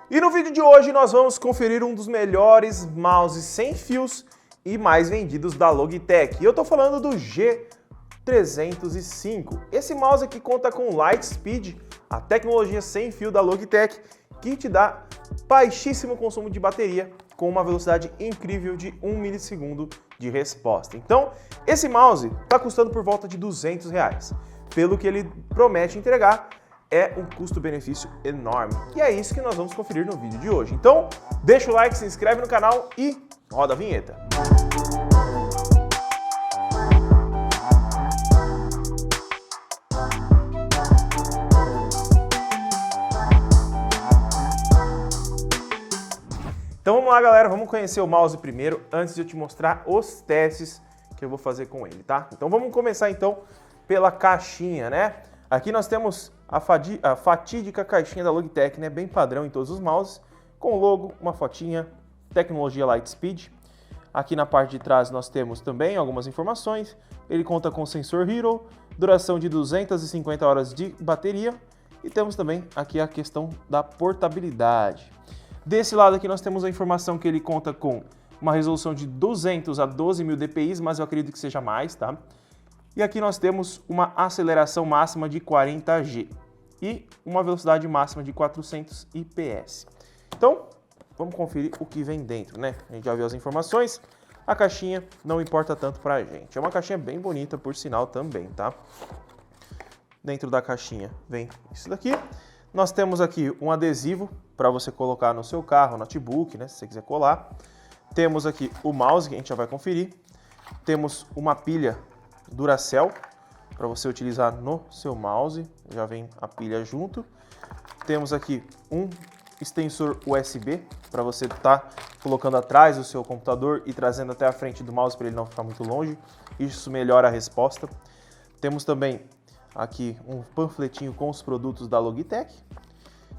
E no vídeo de hoje nós vamos conferir um dos melhores mouses sem fios e mais vendidos da Logitech. E eu tô falando do G305. Esse mouse aqui conta com Lightspeed, a tecnologia sem fio da Logitech, que te dá baixíssimo consumo de bateria com uma velocidade incrível de 1 milissegundo de resposta. Então, esse mouse está custando por volta de R$200. Pelo que ele promete entregar, é um custo-benefício enorme. E é isso que nós vamos conferir no vídeo de hoje. Então, deixa o like, se inscreve no canal e roda a vinheta. Então vamos lá, galera, vamos conhecer o mouse primeiro, antes de eu te mostrar os testes que eu vou fazer com ele, tá? Então vamos começar então pela caixinha, né? Aqui nós temos a fatídica caixinha da Logitech, né? Bem padrão em todos os mouses, com o logo, uma fotinha, tecnologia Lightspeed. Aqui na parte de trás nós temos também algumas informações. Ele conta com sensor Hero, duração de 250 horas de bateria e temos também aqui a questão da portabilidade. Desse lado aqui nós temos a informação que ele conta com uma resolução de 200 a 12.000 dpi, mas eu acredito que seja mais, tá? E aqui nós temos uma aceleração máxima de 40G e uma velocidade máxima de 400 IPS. Então, vamos conferir o que vem dentro, né? A gente já viu as informações, a caixinha não importa tanto pra gente. É uma caixinha bem bonita, por sinal, também, tá? Dentro da caixinha vem isso daqui. Nós temos aqui um adesivo para você colocar no seu carro, notebook, né, se você quiser colar. Temos aqui o mouse, que a gente já vai conferir. Temos uma pilha Duracell para você utilizar no seu mouse, já vem a pilha junto. Temos aqui um extensor USB para você estar colocando atrás do seu computador e trazendo até a frente do mouse para ele não ficar muito longe. Isso melhora a resposta. Temos também aqui um panfletinho com os produtos da Logitech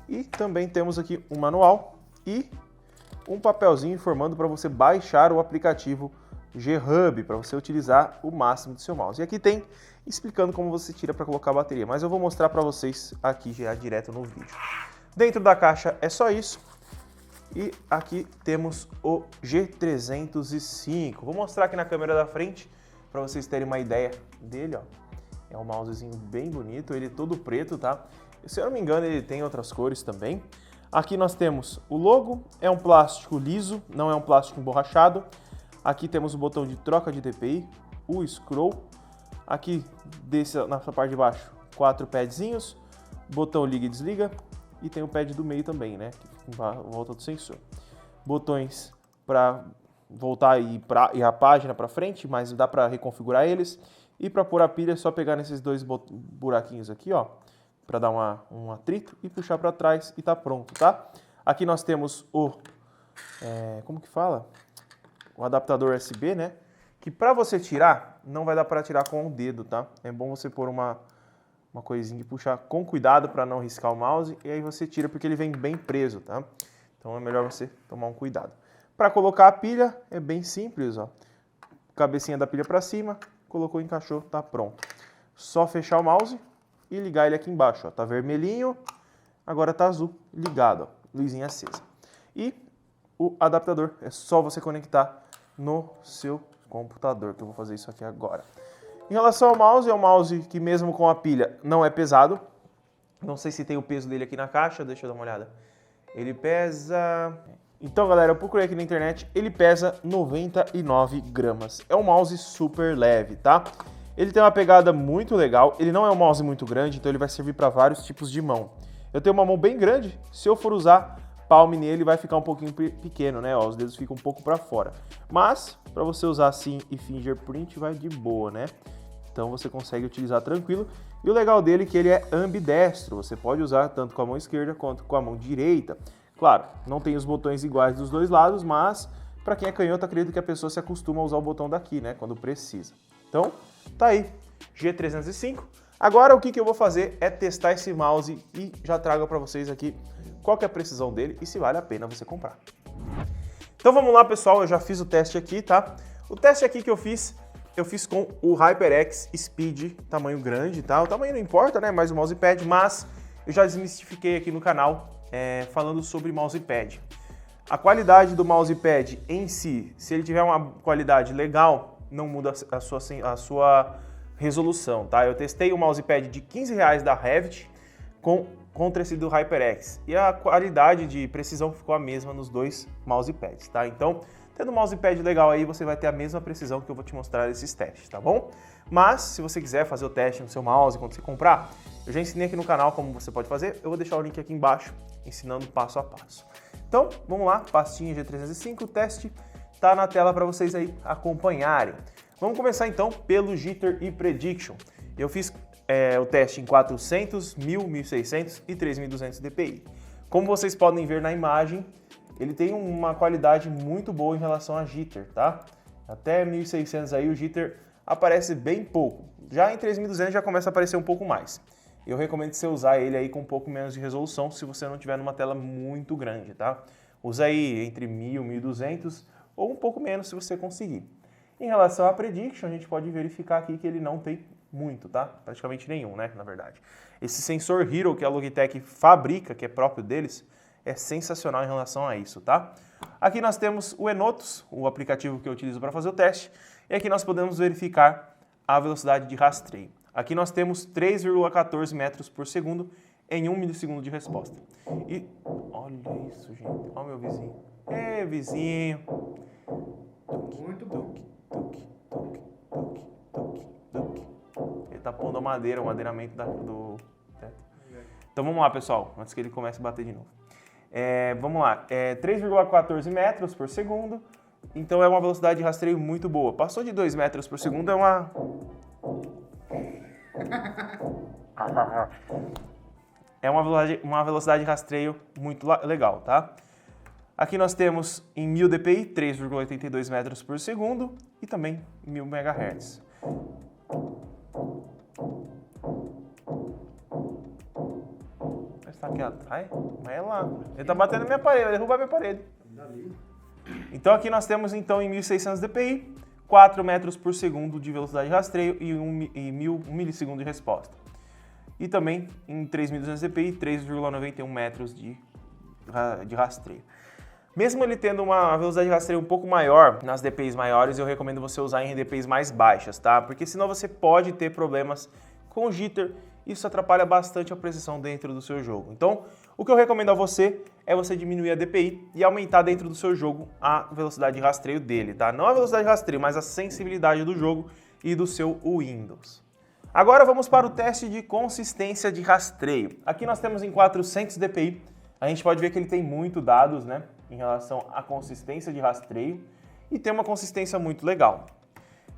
e também temos aqui um manual e um papelzinho informando para você baixar o aplicativo G-Hub para você utilizar o máximo do seu mouse. E aqui tem explicando como você tira para colocar a bateria, mas eu vou mostrar para vocês aqui já direto no vídeo. Dentro da caixa é só isso e aqui temos o G305. Vou mostrar aqui na câmera da frente para vocês terem uma ideia dele, ó. É um mousezinho bem bonito, ele é todo preto, tá? Se eu não me engano, ele tem outras cores também. Aqui nós temos o logo, é um plástico liso, não é um plástico emborrachado. Aqui temos o botão de troca de DPI, o scroll. Aqui, nessa parte de baixo, 4 padzinhos, botão liga e desliga. E tem o pad do meio também, né? Que fica em volta do sensor. Botões para voltar e a página para frente, mas dá para reconfigurar eles. E para pôr a pilha é só pegar nesses dois buraquinhos aqui, ó, para dar um atrito e puxar para trás e tá pronto, tá? Aqui nós temos como que fala? O adaptador USB, né? Que para você tirar, não vai dar para tirar com o dedo, tá? É bom você pôr uma coisinha e puxar com cuidado para não riscar o mouse e aí você tira porque ele vem bem preso, tá? Então é melhor você tomar um cuidado. Para colocar a pilha é bem simples, ó. Cabecinha da pilha para cima, colocou, encaixou, tá pronto. Só fechar o mouse e ligar ele aqui embaixo, ó. Tá vermelhinho, agora tá azul, ligado, ó, luzinha acesa. E o adaptador é só você conectar no seu computador, que eu vou fazer isso aqui agora. Em relação ao mouse, é um mouse que mesmo com a pilha não é pesado. Não sei se tem o peso dele aqui na caixa, deixa eu dar uma olhada. Ele pesa... Então, galera, eu procurei aqui na internet, ele pesa 99 gramas. É um mouse super leve, tá? Ele tem uma pegada muito legal, ele não é um mouse muito grande, então ele vai servir para vários tipos de mão. Eu tenho uma mão bem grande, se eu for usar palme nele vai ficar um pouquinho pequeno, né? Ó, os dedos ficam um pouco para fora. Mas, para você usar assim e fingerprint, vai de boa, né? Então você consegue utilizar tranquilo. E o legal dele é que ele é ambidestro, você pode usar tanto com a mão esquerda quanto com a mão direita. Claro, não tem os botões iguais dos dois lados, mas para quem é canhoto, acredito que a pessoa se acostuma a usar o botão daqui, né, quando precisa. Então, tá aí, G305. Agora o que eu vou fazer é testar esse mouse e já trago para vocês aqui qual que é a precisão dele e se vale a pena você comprar. Então vamos lá, pessoal, eu já fiz o teste aqui, tá? O teste aqui que eu fiz com o HyperX Speed, tamanho grande, tá? O tamanho não importa, né, mais o mousepad, mas eu já desmistifiquei aqui no canal falando sobre mousepad. A qualidade do mousepad em si, se ele tiver uma qualidade legal, não muda a sua resolução, tá? Eu testei o mousepad de R$15 da Revit contra esse do HyperX e a qualidade de precisão ficou a mesma nos dois mousepads, tá? Então, tendo um mousepad legal aí, você vai ter a mesma precisão que eu vou te mostrar nesses testes, tá bom? Mas, se você quiser fazer o teste no seu mouse quando você comprar, eu já ensinei aqui no canal como você pode fazer, eu vou deixar o link aqui embaixo, ensinando passo a passo. Então, vamos lá, pastinha G305, o teste tá na tela para vocês aí acompanharem. Vamos começar então pelo Jitter e Prediction. Eu fiz o teste em 400, 1000, 1600 e 3200 dpi. Como vocês podem ver na imagem, ele tem uma qualidade muito boa em relação a Jitter, tá? Até 1600 aí o Jitter aparece bem pouco. Já em 3200 já começa a aparecer um pouco mais. Eu recomendo você usar ele aí com um pouco menos de resolução se você não tiver numa tela muito grande, tá? Usa aí entre 1000 e 1200 ou um pouco menos se você conseguir. Em relação à Prediction, a gente pode verificar aqui que ele não tem muito, tá? Praticamente nenhum, né, na verdade. Esse sensor Hero que a Logitech fabrica, que é próprio deles, é sensacional em relação a isso, tá? Aqui nós temos o Enotus, o aplicativo que eu utilizo para fazer o teste, e aqui nós podemos verificar a velocidade de rastreio. Aqui nós temos 3,14 metros por segundo em 1 milissegundo de resposta. E olha isso, gente. Olha o meu vizinho. Vizinho. Muito bom. Ele tá pondo a madeira, o madeiramento do teto. Então vamos lá, pessoal, antes que ele comece a bater de novo. Vamos lá, 3,14 metros por segundo, então é uma velocidade de rastreio muito boa. Passou de 2 metros por segundo, é uma... uma velocidade de rastreio muito legal, tá? Aqui nós temos em 1000 dpi, 3,82 metros por segundo e também 1000 MHz. Está aqui atrás? Mas é lá. Ele tá batendo na minha parede, vai derrubar minha parede. Então aqui nós temos então em 1600 dpi, 4 metros por segundo de velocidade de rastreio e 1 milissegundo de resposta. E também em 3200 dpi, 3,91 metros de rastreio. Mesmo ele tendo uma velocidade de rastreio um pouco maior, nas DPIs maiores, eu recomendo você usar em DPIs mais baixas, tá? Porque senão você pode ter problemas com o jitter, isso atrapalha bastante a precisão dentro do seu jogo. Então, o que eu recomendo a você é você diminuir a DPI e aumentar dentro do seu jogo a velocidade de rastreio dele, tá? Não a velocidade de rastreio, mas a sensibilidade do jogo e do seu Windows. Agora vamos para o teste de consistência de rastreio. Aqui nós temos em 400 dpi, a gente pode ver que ele tem muito dados, né, em relação à consistência de rastreio e tem uma consistência muito legal.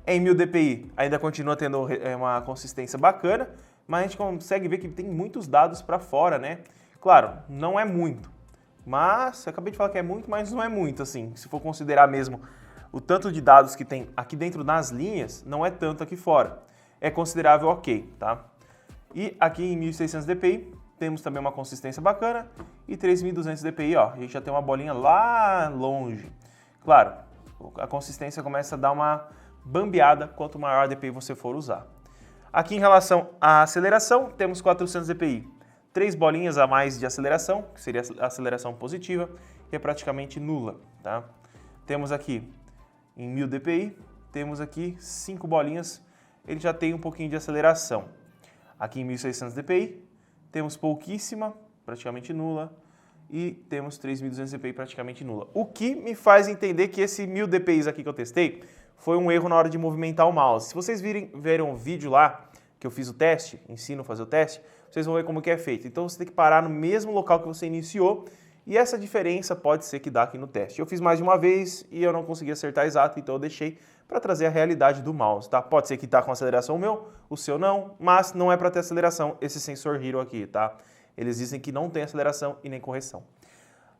Em 1000 dpi ainda continua tendo uma consistência bacana, mas a gente consegue ver que tem muitos dados para fora, né? Claro, não é muito, mas eu acabei de falar que é muito, mas não é muito assim. Se for considerar mesmo o tanto de dados que tem aqui dentro nas linhas, não é tanto aqui fora. É considerável ok, tá? E aqui em 1600 dpi temos também uma consistência bacana e 3200 dpi, ó, a gente já tem uma bolinha lá longe. Claro, a consistência começa a dar uma bambeada quanto maior a dpi você for usar. Aqui em relação à aceleração, temos 400 dpi, 3 bolinhas a mais de aceleração, que seria a aceleração positiva, que é praticamente nula, tá? Temos aqui em 1000 dpi, temos aqui 5 bolinhas, ele já tem um pouquinho de aceleração. Aqui em 1600 dpi, temos pouquíssima, praticamente nula, e temos 3200 dpi praticamente nula. O que me faz entender que esse 1000 dpi aqui que eu testei foi um erro na hora de movimentar o mouse. Se vocês viram o vídeo lá, que eu fiz o teste, ensino a fazer o teste, vocês vão ver como que é feito. Então você tem que parar no mesmo local que você iniciou, e essa diferença pode ser que dá aqui no teste. Eu fiz mais de uma vez e eu não consegui acertar exato, então eu deixei para trazer a realidade do mouse, tá? Pode ser que tá com aceleração o seu não, mas não é para ter aceleração esse sensor Hero aqui, tá? Eles dizem que não tem aceleração e nem correção.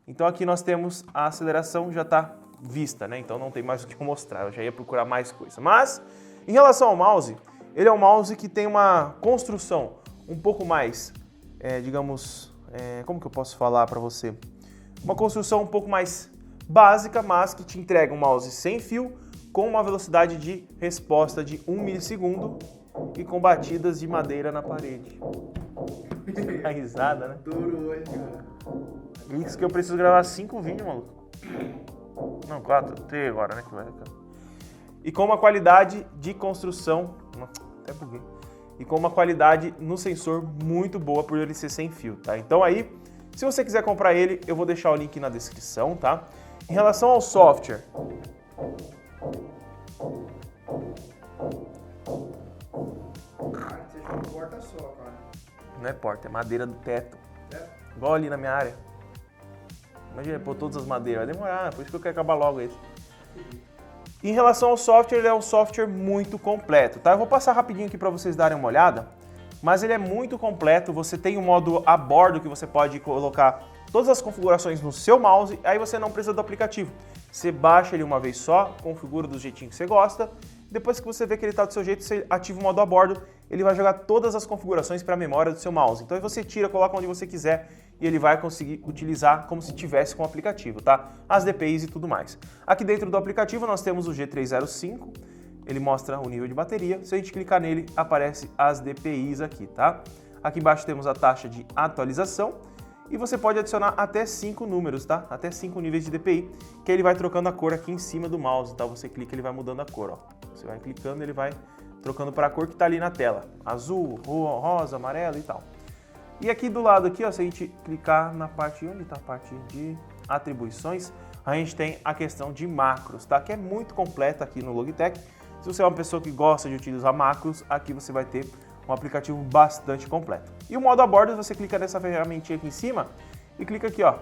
Então aqui nós temos a aceleração já tá vista, né? Então não tem mais o que mostrar, eu já ia procurar mais coisa. Mas, em relação ao mouse, ele é um mouse que tem uma construção um pouco mais, digamos, como que eu posso falar para você? Uma construção um pouco mais básica, mas que te entrega um mouse sem fio, com uma velocidade de resposta de 1 milissegundo e com batidas de madeira na parede. A risada, né? Duro hoje, cara. Isso que eu preciso gravar 5 vídeos, maluco. Não, 4, 3 agora, né? Que vai ficar. E com uma qualidade de construção... Até buguei. E com uma qualidade no sensor muito boa por ele ser sem fio, tá? Então aí, se você quiser comprar ele, eu vou deixar o link na descrição, tá? Em relação ao software... Cara, você joga uma porta só, cara. Não é porta, é madeira do teto. É? Igual ali na minha área. Imagina, pôr todas as madeiras. Vai demorar, por isso que eu quero acabar logo esse. Em relação ao software, ele é um software muito completo, tá? Eu vou passar rapidinho aqui para vocês darem uma olhada, mas ele é muito completo. Você tem um modo a bordo que você pode colocar todas as configurações no seu mouse, aí você não precisa do aplicativo. Você baixa ele uma vez só, configura do jeitinho que você gosta, depois que você vê que ele está do seu jeito, você ativa o modo a bordo, ele vai jogar todas as configurações para a memória do seu mouse. Então aí você tira, coloca onde você quiser e ele vai conseguir utilizar como se tivesse com o aplicativo, tá? As DPIs e tudo mais. Aqui dentro do aplicativo nós temos o G305, ele mostra o nível de bateria. Se a gente clicar nele, aparece as DPIs aqui, tá? Aqui embaixo temos a taxa de atualização e você pode adicionar até 5 números, tá? Até 5 níveis de DPI, que ele vai trocando a cor aqui em cima do mouse, tá? Você clica, ele vai mudando a cor, ó. Você vai clicando, ele vai trocando para a cor que está ali na tela. Azul, rosa, amarelo e tal. E aqui do lado aqui, ó, se a gente clicar na parte, onde está a parte de atribuições, a gente tem a questão de macros, tá? Que é muito completa aqui no Logitech. Se você é uma pessoa que gosta de utilizar macros, aqui você vai ter um aplicativo bastante completo. E o modo a bordo, você clica nessa ferramentinha aqui em cima e clica aqui, ó,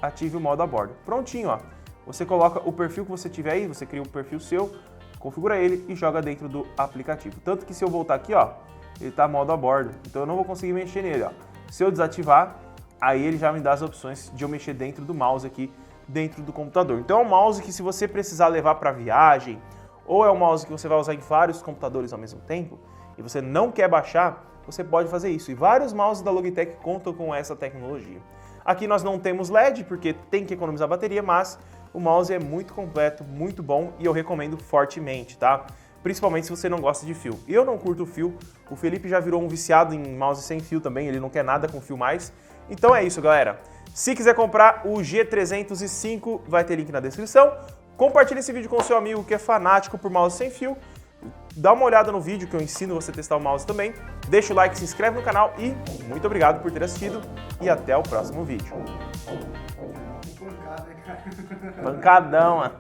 ative o modo a bordo. Prontinho, ó. Você coloca o perfil que você tiver aí, você cria um perfil seu, configura ele e joga dentro do aplicativo. Tanto que se eu voltar aqui, ó, ele tá modo a bordo, então eu não vou conseguir mexer nele, ó. Se eu desativar, aí ele já me dá as opções de eu mexer dentro do mouse aqui, dentro do computador. Então é um mouse que se você precisar levar para viagem, ou é um mouse que você vai usar em vários computadores ao mesmo tempo, e você não quer baixar, você pode fazer isso. E vários mouses da Logitech contam com essa tecnologia. Aqui nós não temos LED, porque tem que economizar bateria, mas o mouse é muito completo, muito bom e eu recomendo fortemente, tá? Principalmente se você não gosta de fio. Eu não curto fio, o Felipe já virou um viciado em mouse sem fio também, ele não quer nada com fio mais. Então é isso, galera. Se quiser comprar o G305, vai ter link na descrição. Compartilhe esse vídeo com o seu amigo que é fanático por mouse sem fio. Dá uma olhada no vídeo que eu ensino você a testar o mouse também. Deixa o like, se inscreve no canal e muito obrigado por ter assistido e até o próximo vídeo. Pancada, cara. Pancadão, mano.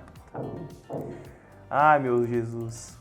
Ai, meu Jesus.